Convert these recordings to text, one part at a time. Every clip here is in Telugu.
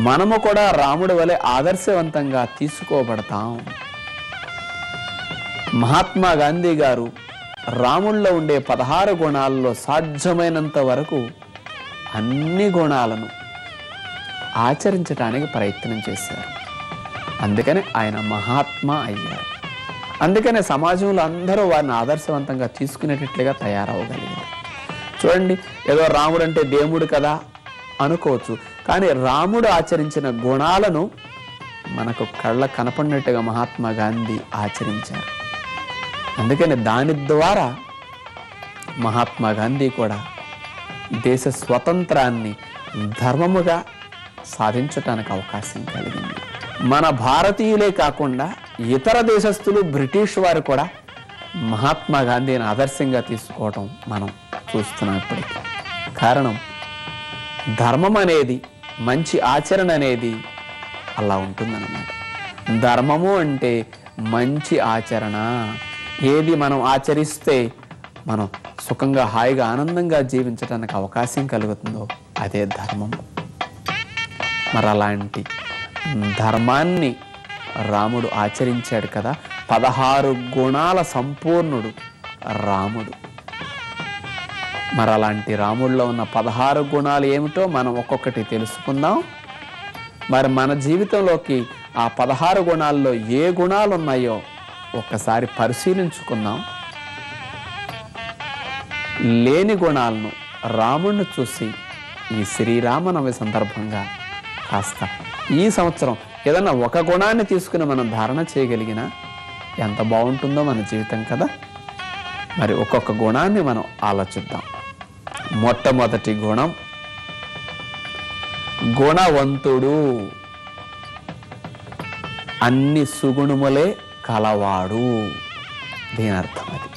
మనము కూడా రాముడి వలె ఆదర్శవంతంగా తీసుకోబడతాం. మహాత్మా గాంధీ గారు రాముల్లో ఉండే 16 గుణాల్లో సాధ్యమైనంత వరకు అన్ని గుణాలను ఆచరించడానికి ప్రయత్నం చేశారు. అందుకనే ఆయన మహాత్మా అయ్యారు. అందుకనే సమాజంలో అందరూ వారిని ఆదర్శవంతంగా తీసుకునేటట్లుగా తయారవగలిగారు. చూడండి, ఏదో రాముడు అంటే దేవుడు కదా అనుకోవచ్చు, కానీ రాముడు ఆచరించిన గుణాలను మనకు కళ్ళ కనపడినట్టుగా మహాత్మా గాంధీ ఆచరించారు. అందుకని దాని ద్వారా మహాత్మా గాంధీ కూడా దేశ స్వతంత్రాన్ని ధర్మముగా సాధించటానికి అవకాశం కలిగింది. మన భారతీయులే కాకుండా ఇతర దేశస్థులు, బ్రిటిష్ వారు కూడా మహాత్మా గాంధీని ఆదర్శంగా తీసుకోవటం మనం చూస్తున్నాం ఇప్పటికీ. కారణం, ధర్మం అనేది, మంచి ఆచరణ అనేది అలా ఉంటుందన్నమాట. ధర్మము అంటే మంచి ఆచరణ. ఏది మనం ఆచరిస్తే మనం సుఖంగా, హాయిగా, ఆనందంగా జీవించడానికి అవకాశం కలుగుతుందో అదే ధర్మము. మరి అలాంటి ధర్మాన్ని రాముడు ఆచరించాడు కదా. 16 గుణాల సంపూర్ణుడు రాముడు. మరి అలాంటి రాముడిలో ఉన్న 16 గుణాలు ఏమిటో మనం ఒక్కొక్కటి తెలుసుకుందాం. మరి మన జీవితంలోకి ఆ 16 గుణాల్లో ఏ గుణాలు ఉన్నాయో ఒక్కసారి పరిశీలించుకుందాం. లేని గుణాలను రాముడిని చూసి ఈ శ్రీరామనవమి సందర్భంగా కాస్త ఈ సంవత్సరం ఏదన్నా ఒక గుణాన్ని తీసుకుని మనం ధారణ చేయగలిగినా ఎంత బాగుంటుందో మన జీవితం కదా. మరి ఒక్కొక్క గుణాన్ని మనం ఆలోచిద్దాం. మొట్టమొదటి గుణం గుణవంతుడు. అన్ని సుగుణములే కలవాడు. దీని అర్థం అది.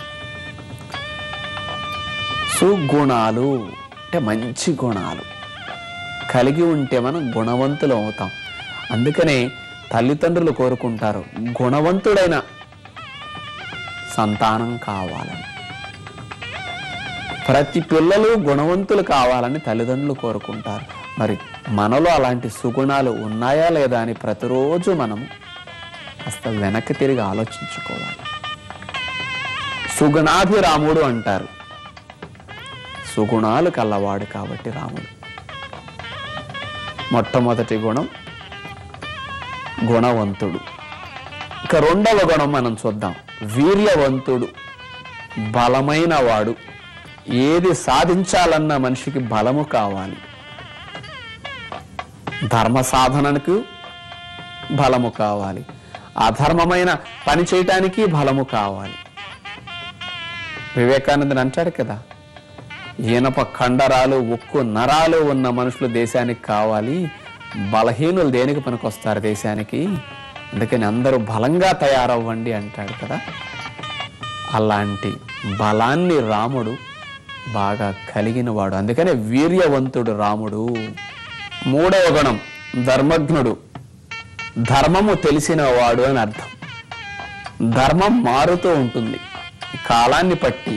సుగుణాలు అంటే మంచి గుణాలు కలిగి ఉంటే మనం గుణవంతులు అవుతాం. అందుకనే తల్లిదండ్రులు కోరుకుంటారు గుణవంతుడైన సంతానం కావాలని. ప్రతి పిల్లలు గుణవంతులు కావాలని తల్లిదండ్రులు కోరుకుంటారు. మరి మనలో అలాంటి సుగుణాలు ఉన్నాయా లేదా అని ప్రతిరోజు మనం కాస్త వెనక్కి తిరిగి ఆలోచించుకోవాలి. సుగుణాభిరాముడు అంటారు. సుగుణాలు కల్లవాడు కాబట్టి రాముడు. మొట్టమొదటి గుణం గుణవంతుడు. ఇక రెండవ గుణం మనం చూద్దాం. వీర్యవంతుడు, బలమైన వాడు. ఏది సాధించాలన్న మనిషికి బలము కావాలి. ధర్మ సాధనకు బలము కావాలి. అధర్మమైన పని చేయటానికి బలము కావాలి. వివేకానందుడు అంటాడు కదా, ఈనప కండరాలు, ఉక్కు నరాలు ఉన్న మనుషులు దేశానికి కావాలి, బలహీనులు దేనికి పనికొస్తారు దేశానికి, అందుకని అందరూ బలంగా తయారవ్వండి అంటాడు కదా. అలాంటి బలాన్ని రాముడు బాగా కలిగిన వాడు. అందుకనే వీర్యవంతుడు రాముడు. మూడవ గుణం ధర్మజ్ఞుడు. ధర్మము తెలిసిన వాడు అని అర్థం. ధర్మం మారుతూ ఉంటుంది, కాలాన్ని బట్టి,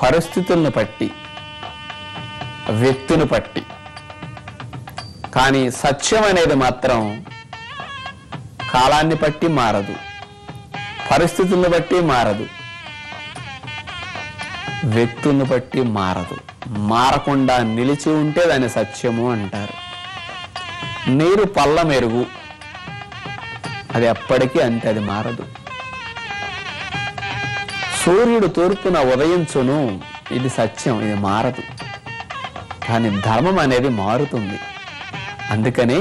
పరిస్థితులను బట్టి, వ్యక్తిని బట్టి. కానీ సత్యం అనేది మాత్రం కాలాన్ని బట్టి మారదు, పరిస్థితులను బట్టి మారదు, వ్యక్తులను బట్టి మారదు. మారకుండా నిలిచి ఉంటే దాన్ని సత్యము అంటారు. నీరు పల్ల మెరుగు, అది ఎప్పటికీ అంతే, అది మారదు. సూర్యుడు తూర్పున ఉదయించును, ఇది సత్యం, ఇది మారదు. కానీ ధర్మం అనేది మారుతుంది. అందుకని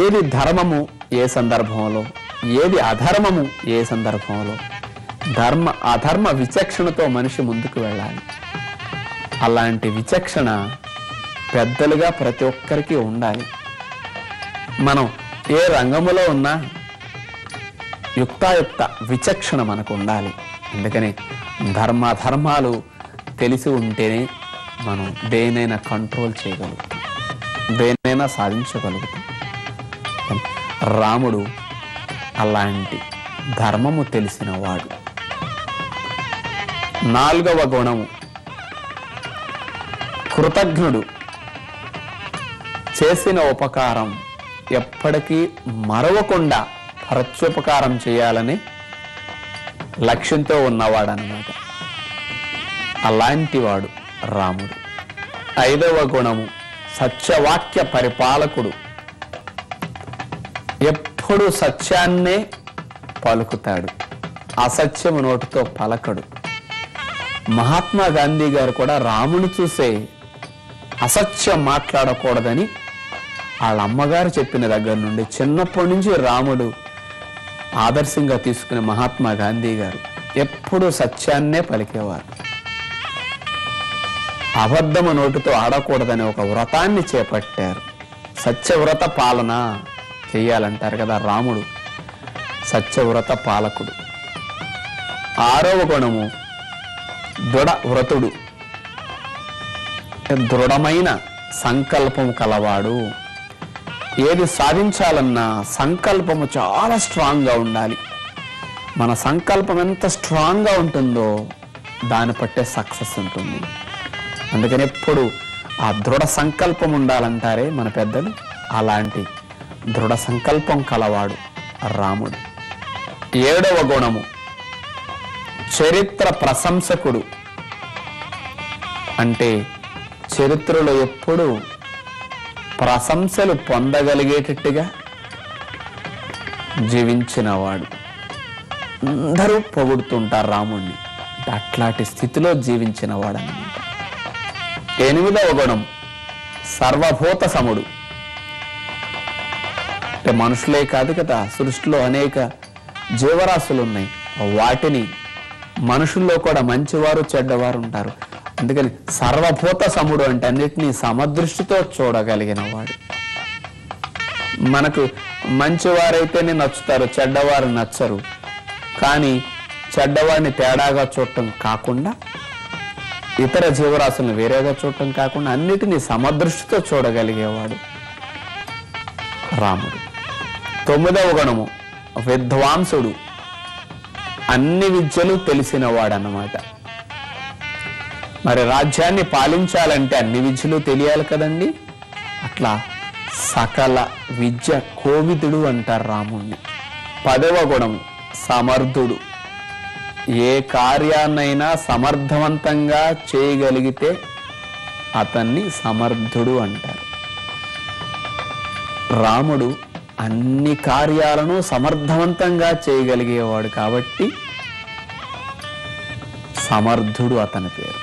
ఏది ధర్మము ఏ సందర్భంలో, ఏది అధర్మము ఏ సందర్భంలో, ధర్మ అధర్మ విచక్షణతో మనిషి ముందుకు వెళ్ళాలి. అలాంటి విచక్షణ పెద్దలుగా ప్రతి ఒక్కరికి ఉండాలి. మనం ఏ రంగములో ఉన్నా యుక్తాయుక్త విచక్షణ మనకు ఉండాలి. అందుకని ధర్మాధర్మాలు తెలిసి ఉంటేనే మనం దేనైనా కంట్రోల్ చేయగలుగుతాం, దేనైనా సాధించగలుగుతాం. రాముడు అలాంటి ధర్మము తెలిసిన వాడు. నాలుగవ గుణము కృతజ్ఞుడు. చేసిన ఉపకారం ఎప్పటికీ మరవకుండా ప్రత్యుపకారం చేయాలని లక్ష్యంతో ఉన్నవాడనమాట. అలాంటి వాడు రాముడు. 5వ గుణము సత్యవాక్య పరిపాలకుడు. ఎప్పుడు సత్యాన్నే పలుకుతాడు, అసత్యము నోటితో పలకడు. మహాత్మా గాంధీ గారు కూడా రాముని చూసే అసత్యం మాట్లాడకూడదని వాళ్ళ అమ్మగారు చెప్పిన దగ్గర నుండి చిన్నప్పటి నుంచి రాముడు ఆదర్శంగా తీసుకునే మహాత్మా గాంధీ గారు ఎప్పుడు సత్యాన్నే పలికేవారు. అబద్ధము నోటితో ఆడకూడదని ఒక వ్రతాన్ని చేపట్టారు. సత్యవ్రత పాలన చెయ్యాలంటారు కదా, రాముడు సత్యవ్రత పాలకుడు. 6వ గుణము దృఢ వ్రతుడు. దృఢమైన సంకల్పం కలవాడు. ఏది సాధించాలన్నా సంకల్పము చాలా స్ట్రాంగ్గా ఉండాలి. మన సంకల్పం ఎంత స్ట్రాంగ్గా ఉంటుందో దాన్ని పట్టే సక్సెస్ ఉంటుంది. అందుకని ఎప్పుడు ఆ దృఢ సంకల్పం ఉండాలంటారే మన పెద్దలు, అలాంటి దృఢ సంకల్పం కలవాడు రాముడు. 7వ గుణము చరిత్ర ప్రశంసకుడు. అంటే చరిత్రలో ఎప్పుడు ప్రశంసలు పొందగలిగేటట్టుగా జీవించినవాడు. అందరూ పొగుడుతుంటారు రాముణ్ణి. అట్లాంటి స్థితిలో జీవించినవాడు అన్నమాట. 8వ గుణం సర్వభూత సముడు. అంటే మనుషులే కాదు కదా, సృష్టిలో అనేక జీవరాశులు ఉన్నాయి. వాటిని మనుషుల్లో కూడా మంచివారు చెడ్డవారు ఉంటారు. అందుకని సర్వభూత సముడు అంటే అన్నిటినీ సమదృష్టితో చూడగలిగిన వాడు. మనకు మంచివారైతేనే నచ్చుతారు, చెడ్డవారు నచ్చరు. కానీ చెడ్డవాడిని తేడాగా చూడటం కాకుండా, ఇతర జీవరాశులను వేరేగా చూడటం కాకుండా అన్నిటినీ సమదృష్టితో చూడగలిగేవాడు రాముడు. 9వ గుణము విద్వాంసుడు. అన్ని విద్యలు తెలిసినవాడన్నమాట. మరి రాజ్యాన్ని పాలించాలంటే అన్ని విద్యలు తెలియాలి కదండి. అట్లా సకల విద్య కోవిదుడు అంటారు రాముణ్ణి. 10వ గుణం సమర్థుడు. ఏ కార్యాన్నైనా సమర్థవంతంగా చేయగలిగితే అతన్ని సమర్థుడు అంటారు. రాముడు అన్ని కార్యాలను సమర్థవంతంగా చేయగలిగేవాడు కాబట్టి సమర్థుడు అతని పేరు.